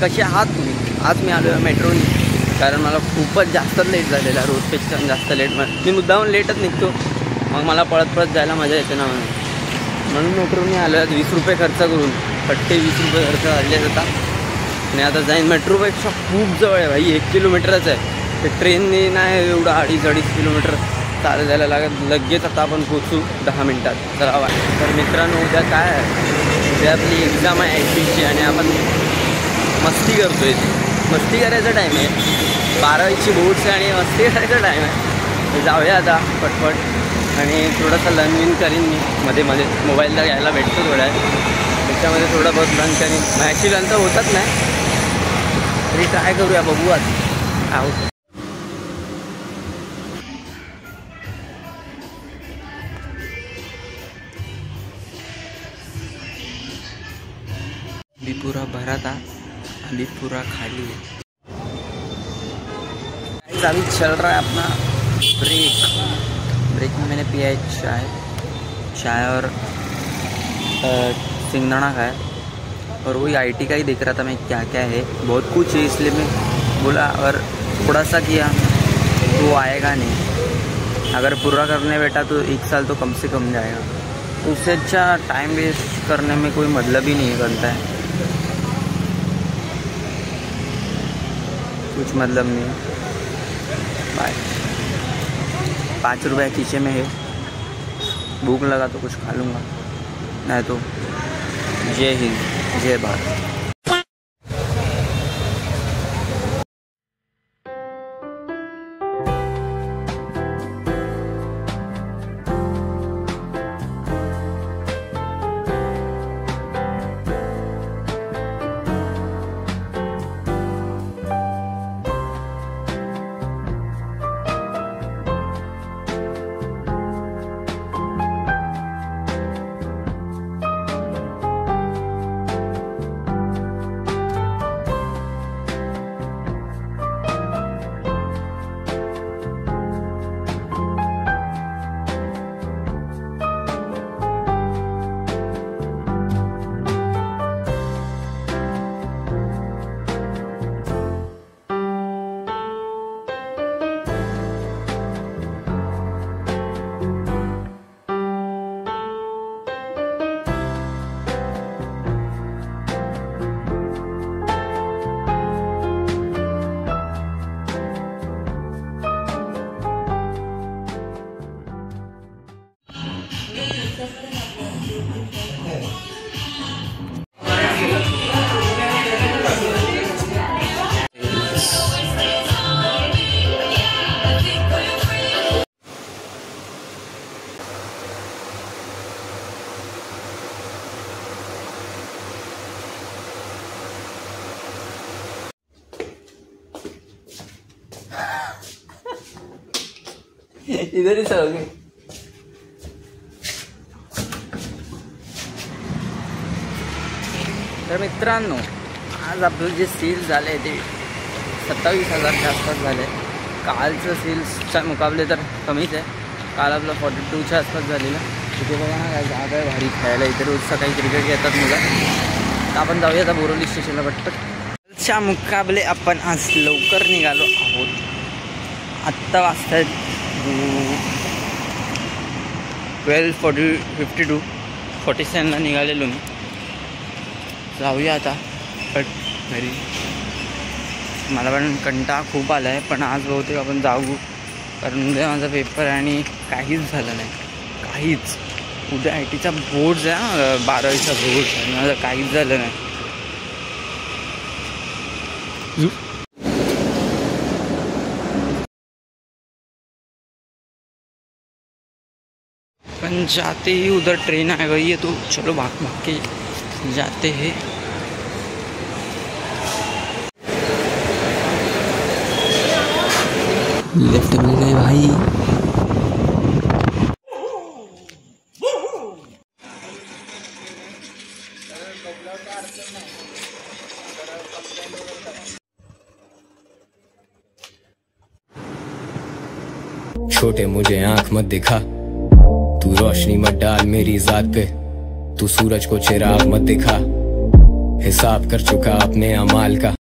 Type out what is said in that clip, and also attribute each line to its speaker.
Speaker 1: कसे आहात तुम्ही? आज मी आलो आहे मेट्रोनी, कारण मला खूपच जास्त लेट झालेला, रोजपेक्षा जास्त लेट. मी मुद्दाहून लेटच निघतो, मग मला पळत पळत जायला मजा येते ना, म्हणून मेट्रोनी आलो आहे. 20 रुपये खर्च करून, 20 रुपये खर्च झाले आता. आणि आता जाईन. मेट्रोपेक्षा खूप जवळ आहे भाई, 1 किलोमीटरच आहे. ते ट्रेनने नाही एवढं 2.5 किलोमीटर चालत जायला लागत. लगेच आता आपण पोचू 10 मिनटात. चला. तर मित्रांनो, उद्या काय आहे, उद्या आपली एक्झाम आहे IPची आणि आपण मस्ती करतोय. मस्ती करायचा टाईम आहे, 12वीची बोर्ड्स आहे आणि मस्ती करायचा टाईम आहे. तर जाऊया आता पटपट. आणि थोडंसं लर्न करीन मी मध्ये मोबाईलला घ्यायला भेटतो थोड्या, त्याच्यामध्ये थोडं बहुत लर्न करीन. मॅची लर्न तर होतच नाही, तरी ट्राय करूया, बघू आता आहोत. अभी पूरा भरा था, अभी पूरा खाली है. अभी चल रहा है अपना ब्रेक में मैंने पिया है चाय और सिंगदाना खाया, और वही IT का ही देख रहा था मैं, क्या क्या है, बहुत कुछ है, इसलिए मैं बोला अगर थोड़ा सा किया तो आएगा नहीं. अगर पूरा करने बैठा तो 1 साल तो कम से कम जाएगा. उससे अच्छा टाइम वेस्ट करने में कोई मतलब ही नहीं बनता है, कुछ मतलब नहीं है. बाय. 5 रुपये खींचे में है, भूख लगा तो कुछ खा लूँगा, नहीं तो जय हिंद जय भारत. इधर ही सहोगे. तर मित्रांनो, आज आपलं जे सेल झाले ते 27,000च्या आसपास झाले. कालचं सेल्सच्या मुकाबले तर कमीच आहे. काल आपलं 42च्या आसपास झालेलं. तिथे बघा ना काय जागा आहे भारी खेळायला. इथे रोज सकाळी क्रिकेट घेतात मुलं. तर आपण जाऊया आता बोरिवली स्टेशनला पटपट. कालच्या मुकाबले आपण आज लवकर निघालो आहोत. आत्ता वाजतात 12:52 47ला निघालेलो मी. जाऊया आता पट घरी. मला पण कंटाळा खूप आला आहे, पण आज बहुतेक आपण जाऊ, कारण उद्या माझा पेपर आहे आणि काहीच झालं नाही, काहीच. उद्या ITचा बोर्ड्स आहे, 12वीचा बोर्ड, आणि माझं काहीच झालं नाही. पण जाते ही उधर ट्रेन आ गई है, तो चलो भाग भाग के जाते हैं. लिफ्ट मिल गए भाई.
Speaker 2: छोटे मुझे आंख मत दिखा, तू रोशनी मत डाल मेरी जात पे, तू सूरज को चिराग मत दिखा, हिसाब कर चुका अपने अमाल का।